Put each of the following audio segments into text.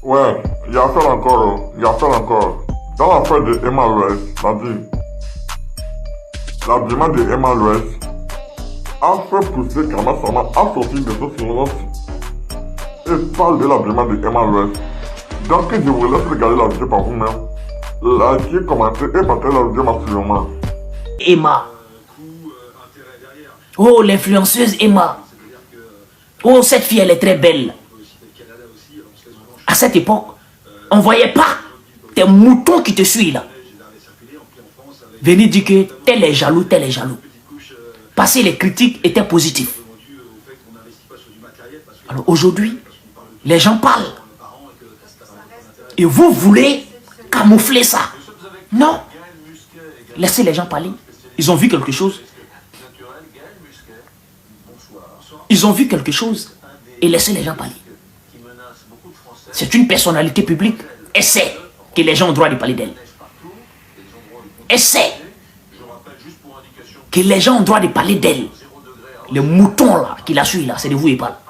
Ouais, il y a ça encore, il y a ça encore. Dans l'affaire de Emma West, l'habillement de Emma West a fait pousser Kama Sama à sortir de son silence et parle de l'habillement de Emma West. Donc je vous laisse regarder la vidéo par vous-même. Likez, commentez et partagez la vidéo massivement. Emma. Oh, l'influenceuse Emma. Oh, cette fille, elle est très belle. À cette époque, on ne voyait pas tes moutons qui te suivent là. Venez dire que tel est jaloux, tel est jaloux. Parce que les critiques étaient positives. Alors aujourd'hui, les gens parlent. Et vous voulez camoufler ça. Non. Laissez les gens parler. Ils ont vu quelque chose. Ils ont vu quelque chose. Et laissez les gens parler. C'est une personnalité publique. Elle sait que les gens ont le droit de parler d'elle. Elle sait que les gens ont le droit de parler d'elle. Les moutons là, qui la suivent là, c'est de vous et pas.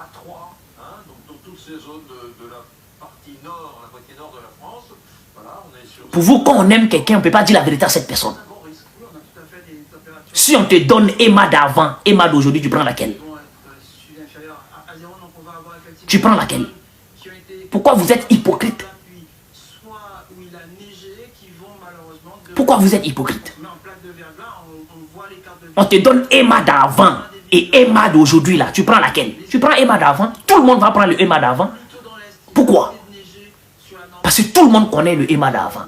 Pour vous, quand on aime quelqu'un, on ne peut pas dire la vérité à cette personne. Si on te donne Emma d'avant, Emma d'aujourd'hui, tu prends laquelle? Tu prends laquelle? Pourquoi vous êtes hypocrite? Pourquoi vous êtes hypocrite? On te donne Emma d'avant et Emma d'aujourd'hui là, tu prends laquelle? Tu prends Emma d'avant? Tout le monde va prendre le Emma d'avant. Pourquoi? Parce que tout le monde connaît le Emma d'avant.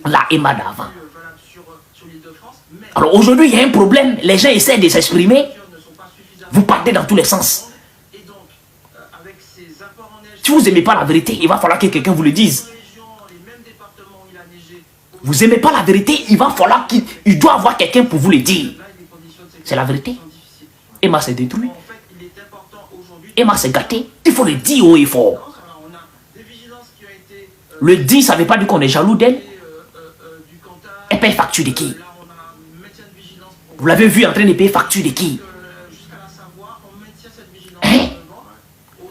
La Emma d'avant. Alors aujourd'hui, il y a un problème. Les gens essaient de s'exprimer. Vous partez dans tous les sens. Si vous n'aimez pas la vérité, il va falloir que quelqu'un vous le dise. Vous n'aimez pas la vérité, il va falloir qu'il doit avoir quelqu'un pour vous le dire. C'est la vérité. Emma s'est détruit. Emma s'est gâtée. Il faut le dire haut et fort. Le dire, ça ne veut pas dire qu'on est jaloux d'elle. Elle paye facture de qui? Vous l'avez vu en train de payer facture de qui? Hein?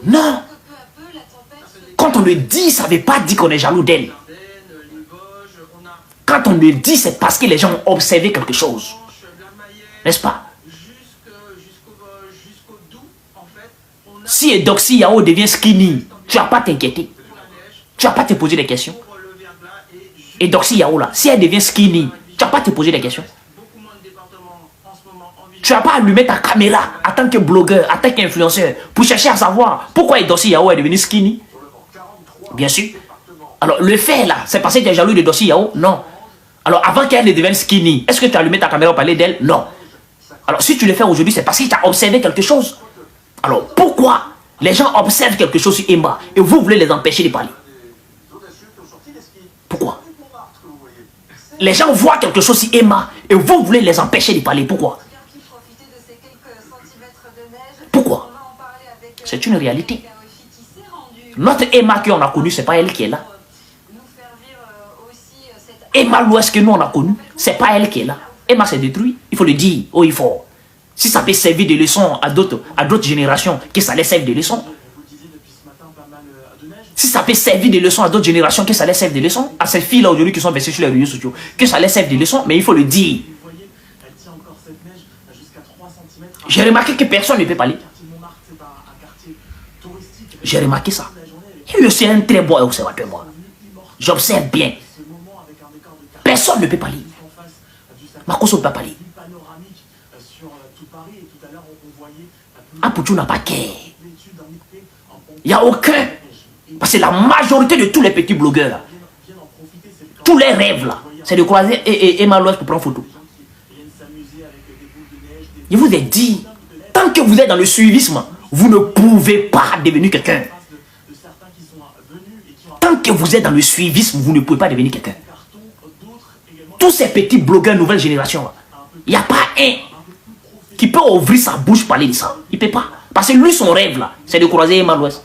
Non. Quand on le dit, ça ne veut pas dire qu'on est jaloux d'elle. Quand on le dit, c'est parce que les gens ont observé quelque chose. N'est-ce pas? Si Doxy Yao devient skinny, tu n'as pas à t'inquiéter. Tu n'as pas à te poser des questions. Et Doxy Yao là, si elle devient skinny, tu n'as pas à te poser des questions. Tu n'as pas à allumer ta caméra en tant que blogueur, en tant qu'influenceur, pour chercher à savoir pourquoi Doxy Yao est devenu skinny. Bien sûr. Alors le fait là, c'est parce que tu es jaloux de Doxy Yao? Non. Alors avant qu'elle ne devienne skinny, est-ce que tu as allumé ta caméra pour parler d'elle? Non. Alors si tu le fais aujourd'hui, c'est parce que tu as observé quelque chose. Alors pourquoi les gens observent quelque chose sur Emma et vous voulez les empêcher de parler? Pourquoi? Les gens voient quelque chose sur Emma et vous voulez les empêcher de parler. Pourquoi? Pourquoi? C'est une réalité. Notre Emma qu'on a connue, ce n'est pas elle qui est là. Emma l'Ouest que nous on a connue, ce n'est pas elle qui est là. Emma s'est détruite. Il faut le dire haut et fort. Si ça peut servir de leçon à d'autres générations, que ça les serve de leçon. Si ça peut servir de leçon à d'autres générations, que ça les serve de leçon. À ces filles-là aujourd'hui qui sont versées sur les réseaux sociaux, que ça les serve de leçon, mais il faut le dire. J'ai remarqué que personne ne peut parler. J'ai remarqué ça. Je suis un très bon observateur, moi. J'observe bien. Personne ne peut parler. Marcos ne peut pas parler. Apoutou n'a pas qu'un. Il n'y a aucun. Parce que la majorité de tous les petits blogueurs, là, tous les rêves, là, c'est de croiser Emma Loès pour prendre photo. Je vous ai dit, tant que vous êtes dans le suivisme, vous ne pouvez pas devenir quelqu'un. Tant que vous êtes dans le suivisme, vous ne pouvez pas devenir quelqu'un. Tous ces petits blogueurs nouvelle génération, il n'y a pas un qui peut ouvrir sa bouche pour parler de ça. Il ne peut pas. Parce que lui, son rêve, là, c'est de croiser Emma Loès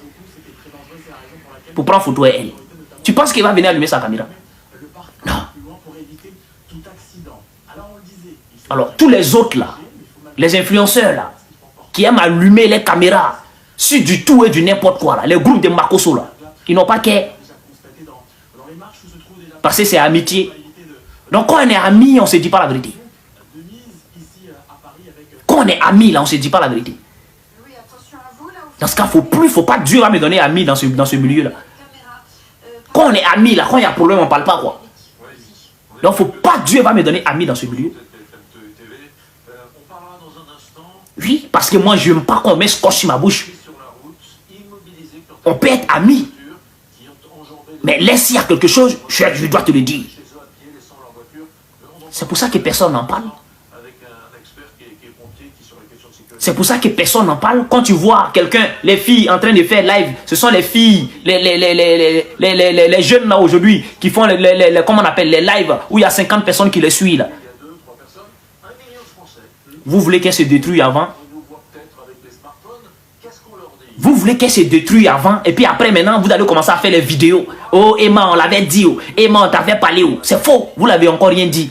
pour prendre photo à elle. Tu penses qu'il va venir allumer sa caméra? Non. Alors, tous les autres, là, les influenceurs, là, qui aiment allumer les caméras sur du tout et du n'importe quoi, là, les groupes de Makoso, là, Ils n'ont pas qu'à. Parce que c'est amitié. Donc quand on est amis, on ne se dit pas la vérité. Quand on est amis, là, on ne se dit pas la vérité. Dans ce cas, faut pas Dieu va me donner ami dans ce milieu-là. Quand on est amis, là, quand il y a problème, on ne parle pas, quoi. Donc, faut pas Dieu va me donner ami dans ce milieu. Oui, parce que moi, je n'aime pas qu'on mette scotch sur ma bouche. On peut être amis. Mais laisse, il y a quelque chose, je dois te le dire. C'est pour ça que personne n'en parle. C'est pour ça que personne n'en parle. Quand tu vois quelqu'un, les filles en train de faire live, ce sont les filles, les jeunes là aujourd'hui qui font comment on appelle, les lives où il y a 50 personnes qui les suivent là. Vous voulez qu'elles se détruisent avant? Vous voulez qu'elles se détruisent avant et puis après maintenant vous allez commencer à faire les vidéos. Oh Emma, on l'avait dit, oh. Emma, on t'avait parlé. Oh. C'est faux, vous l'avez encore rien dit.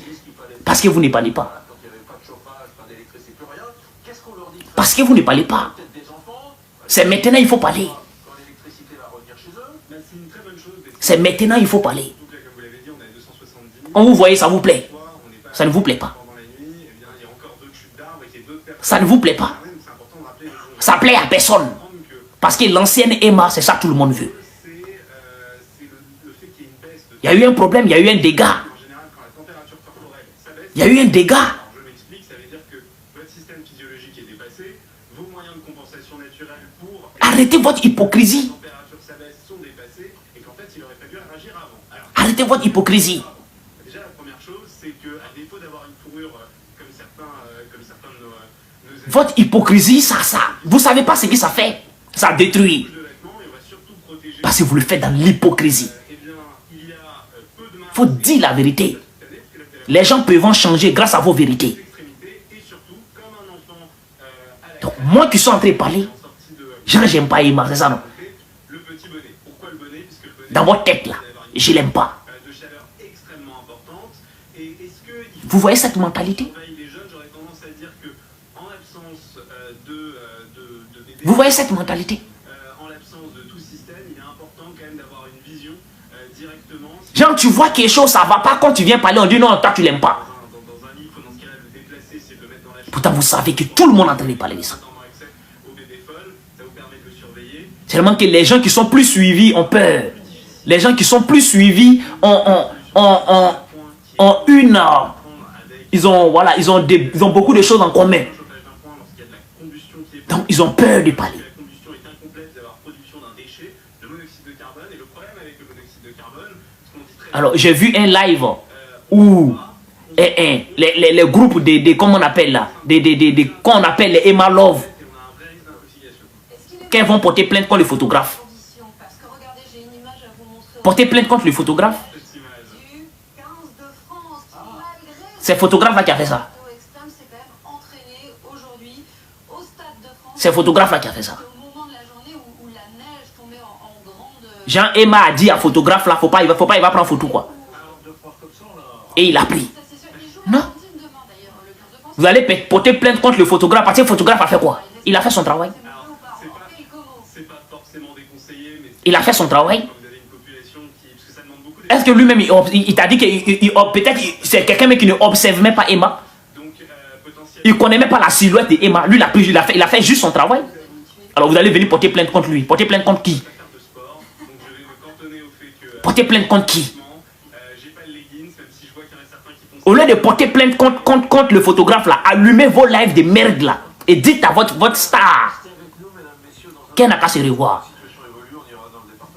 Parce que vous ne parlez pas. Parce que vous ne parlez pas. C'est maintenant il faut parler. C'est maintenant il faut parler. Quand vous voyez, ça vous plaît. Ça ne vous plaît pas. Ça ne vous plaît pas. Ça plaît à personne. Parce que l'ancienne Emma, c'est ça que tout le monde veut. Il y a eu un problème, il y a eu un dégât. Il y a eu un dégât. Arrêtez votre hypocrisie. Arrêtez votre hypocrisie. Déjà, la première chose, c'est qu'à défaut d'avoir une fourrure comme certains de nos votre hypocrisie, ça, vous savez pas ce que ça fait. Ça détruit. Parce que vous le faites dans l'hypocrisie. Il faut dire la vérité. Les gens peuvent changer grâce à vos vérités. Donc, moi qui suis en train de parler, j'aime pas Emma, c'est ça non? Dans votre tête là, je l'aime pas. Vous voyez cette mentalité? Vous voyez cette mentalité? Genre, tu vois quelque chose, ça va pas. Quand tu viens parler, on dit non, toi tu l'aimes pas. Pourtant, vous savez que tout le monde est en train de parler de ça. Seulement que les gens qui sont plus suivis ont peur. Les gens qui sont plus suivis ont une... Ils ont beaucoup de choses en commun. Donc, ils ont peur de parler. Alors, j'ai vu un live où les groupes comment on appelle là, qu'on appelle les Emma Love, qu'elles vont porter plainte contre le photographe. Porter plainte contre le photographe. C'est le photographe là qui a fait ça. C'est le photographe là qui a fait ça. Jean Emma a dit à photographe là, il va prendre photo quoi. Et il a pris. Non. Vous allez porter plainte contre le photographe parce que le photographe a fait quoi? Il a fait son travail. Il a fait son travail. Est-ce que lui-même, il t'a dit que peut-être c'est quelqu'un qui ne observe même pas Emma? Il ne connaît même pas la silhouette de Emma. Lui, il a fait juste son travail. Alors vous allez venir porter plainte contre lui. Porter plainte contre qui? Porter plainte contre qui? Au lieu de porter plainte contre le photographe là, allumez vos lives de merde là. Et dites à votre star qu'elle n'a qu'à se revoir.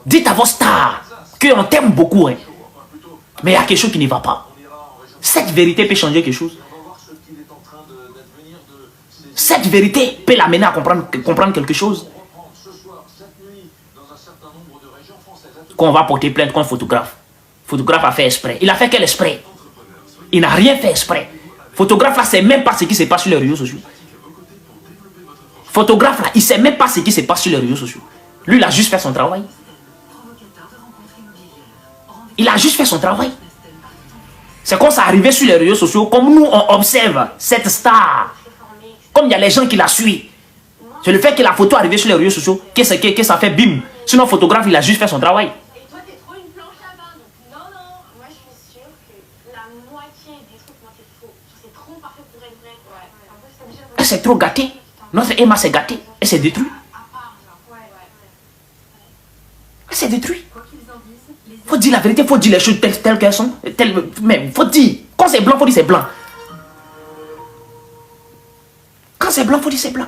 Dites à votre star qu'on t'aime beaucoup. Hein. Mais il y a quelque chose qui ne va pas. Cette vérité peut changer quelque chose. Cette vérité peut l'amener à comprendre quelque chose. Qu'on va porter plainte contre le photographe. Le photographe a fait exprès. Il a fait quel exprès? Il n'a rien fait exprès. Le photographe là, c'est même pas ce qui se passe sur les réseaux sociaux. Le photographe là, il sait même pas ce qui se passe sur les réseaux sociaux. Lui, il a juste fait son travail. Il a juste fait son travail. C'est quand ça arrivait sur les réseaux sociaux, comme nous, on observe cette star. Comme il y a les gens qui la suivent. C'est le fait que la photo arrivait sur les réseaux sociaux, que ça fait bim. Sinon, photographe, il a juste fait son travail. Et toi, t'es trop une planche à vin. Donc, non, moi, je suis sûre que la moitié des trucs, moi, c'est faux. C'est trop parfait pour être vrai. Ouais. En fait, c'est déjà... Elle s'est trop gâtée. Notre Emma s'est gâtée. Elle s'est détruite. Elle s'est détruite. Faut dire la vérité, faut dire les choses telles qu'elles sont. Mais faut dire. Quand c'est blanc, faut dire c'est blanc. Quand c'est blanc, faut dire c'est blanc.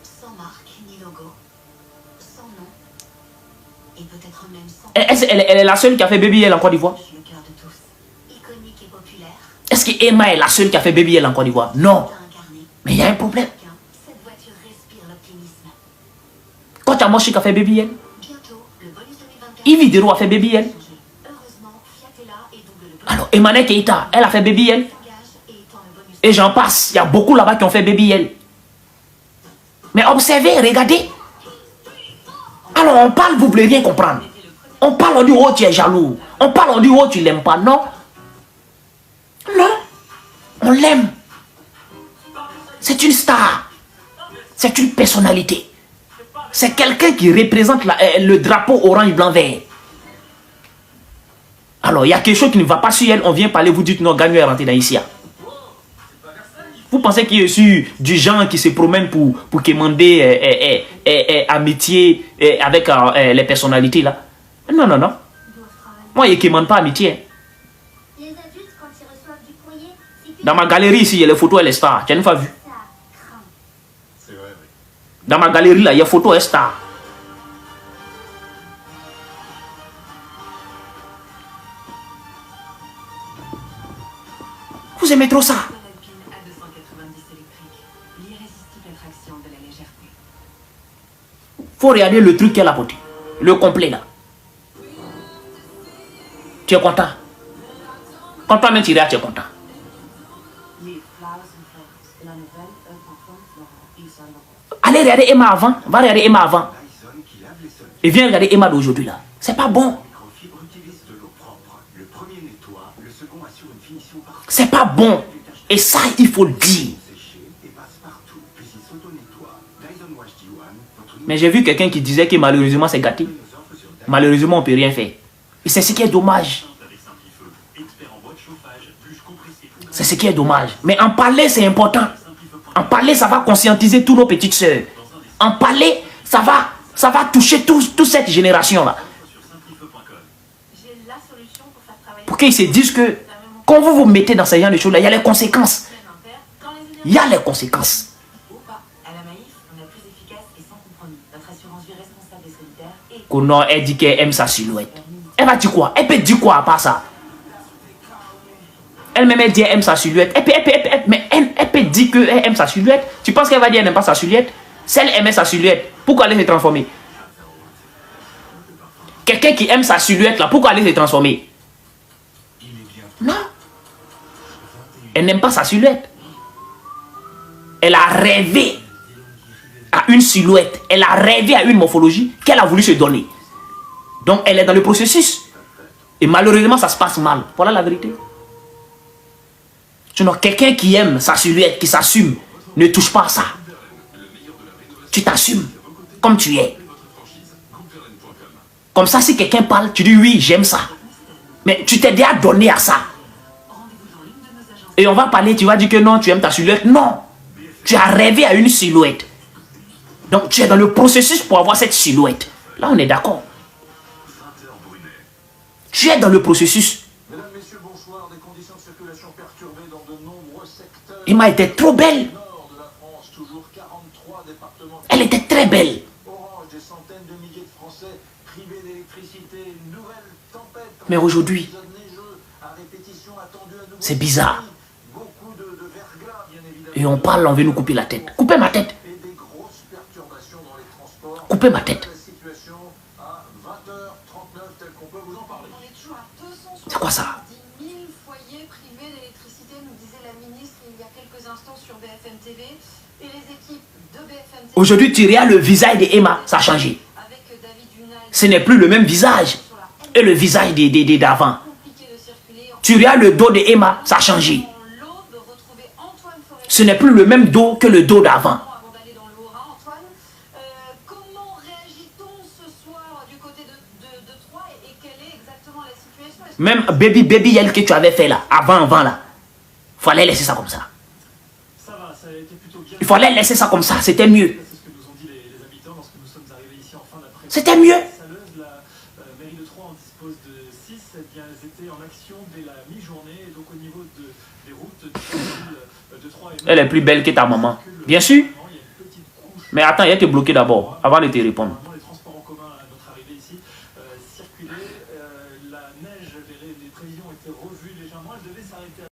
Sans marque ni logo, sans nom, et peut-être même sans... Elle est la seule qui a fait Baby L en Côte d'Ivoire. Le cœur de tous, iconique et populaire, Est-ce que Emma est la seule qui a fait Baby L en Côte d'Ivoire? Non. t'as incarné. Mais il y a un problème. Cette voiture respire l'optimisme. Quand Yamoshi qui a fait Baby L, Bientôt, le bonus 2024... Yves Videro a fait Baby L. Heureusement, Fiat est là et double le bonus Alors Emmanuel Keita, elle a fait Baby L. s'engage et étend le bonus... Et j'en passe. Il y a beaucoup là-bas qui ont fait Baby L. Mais observez, regardez. Alors on parle, vous voulez rien comprendre. On parle, on dit oh tu es jaloux. On parle, on dit oh tu l'aimes pas. Non. Non. On l'aime. C'est une star. C'est une personnalité. C'est quelqu'un qui représente le drapeau orange, blanc, vert. Alors il y a quelque chose qui ne va pas sur elle. On vient parler, vous dites non, Gagnon est rentré dans ici. Vous pensez qu'il est sur du genre qui se promène pour quémander amitié avec les personnalités là? Non, non, non. Moi, il ne quémande pas amitié. Les adultes, quand ils reçoivent du courrier, c'est que Dans ma galerie ici, il y a les photos, elle est star. Tu n'as pas vu? ça craint. C'est vrai, oui. Dans ma galerie là, il y a photos, elle est star. Vous aimez trop ça? Alpine A290 électrique, l'irrésistible attraction de la légèreté. Faut regarder le truc qu'elle a porté. Le complet là. Tu es content? Quand toi-même tu regardes, tu es content. Les Flowers and Flowers, la nouvelle parfum Florent Yves Saint Laurent. Allez regarder Emma avant. Va regarder Emma avant. Et viens regarder Emma d'aujourd'hui là. C'est pas bon. Microfibre utilise de l'eau propre. Le premier nettoie, le second assure une finition parfaite. C'est pas bon. Et ça, il faut le dire. Séché et passe partout. Puis il s'auto-nettoie. Dyson Wash D1, votre Mais j'ai vu quelqu'un qui disait que malheureusement c'est gâté. nous offre sur Dyson Malheureusement, on peut rien faire. Et c'est ce qui est dommage. Avec Simplifeu, expert en boîte chauffage, bûche compressée pour C'est ce qui est dommage. Mais en parler, c'est important. En parler, ça va conscientiser tous nos petites sœurs. En parler, ça va toucher toute cette génération-là. sur simplifeu.com. J'ai la solution pour faire travailler Pour qu'ils se disent que quand vous vous mettez dans ce genre de choses-là, il y a les conséquences. les impairs. Quand les énergies Il y a les conséquences. Ou pas, à la Maïf, on est plus efficace et sans compromis. Notre assurance vie responsable et solidaire et... Que non, elle dit qu'elle aime sa silhouette. Elle va dire quoi? Elle peut dire quoi à part ça? Elle-même, elle dit qu'elle aime sa silhouette. Elle peut dire qu'elle aime sa silhouette. Tu penses qu'elle va dire qu'elle n'aime pas sa silhouette? Si elle aimait sa silhouette, pourquoi aller se transformer? Quelqu'un qui aime sa silhouette, là, pourquoi aller se transformer? Non. Elle n'aime pas sa silhouette. Elle a rêvé à une silhouette. Elle a rêvé à une morphologie qu'elle a voulu se donner. Donc, elle est dans le processus. Et malheureusement, ça se passe mal. Voilà la vérité. Sinon, quelqu'un qui aime sa silhouette, qui s'assume, ne touche pas à ça. Tu t'assumes comme tu es. Comme ça, si quelqu'un parle, tu dis oui, j'aime ça. Mais tu t'es déjà donné à ça. Et on va parler, tu vas dire que non, tu aimes ta silhouette. Non. Tu as rêvé à une silhouette. Donc, tu es dans le processus pour avoir cette silhouette. Là, on est d'accord. Tu es dans le processus. Mesdames, Messieurs, bonsoir. Des conditions de circulation perturbées dans de nombreux secteurs. Emma était trop belle. Nord de la France, toujours 43 départements. Elle était très belle. Orange, des centaines de milliers de Français privés d'électricité. Une nouvelle tempête. Mais aujourd'hui, Épisode neigeux à répétition attendu à nouveau. c'est bizarre. Beaucoup de verglas, bien évidemment. Et on parle, on veut nous couper la tête. Coupez ma tête. Et des grosses perturbations dans les transports. Coupez ma tête. La situation à 20h39, telle qu'on peut vous en parler. On est toujours à 270 C'est quoi ça? 000 foyers privés d'électricité, nous disait la ministre il y a quelques instants sur BFM TV. Et les équipes de BFM TV, Aujourd'hui, tu regardes le visage de Emma, ça a changé. avec David Dunal, Ce n'est plus le même visage. sur la haine Et le visage d'avant. compliquée de circuler. Tu regardes le dos de Emma, ça a changé. En l'aube, retrouver Antoine Forestier. Ce n'est plus le même dos que le dos d'avant. Avant d'aller dans le Haut-Rhin, Antoine, comment réagit-on ce soir du exactement la situation. Même baby Yel que tu avais fait là, avant là. Il fallait laisser ça comme ça. Ça va, ça a été plutôt bien. Il fallait laisser ça comme ça, c'était mieux. C'est ce que nous ont dit les habitants lorsque nous sommes arrivés ici en fin d'après-midi. C'était mieux. La mairie de Troyes en dispose de 6. Eh bien, elles étaient en action dès la mi-journée. Et donc, au niveau des routes du centre-ville de Troyes. Elle est plus belle que ta maman. Bien sûr. Mais attends, il a été bloqué d'abord, avant de te répondre.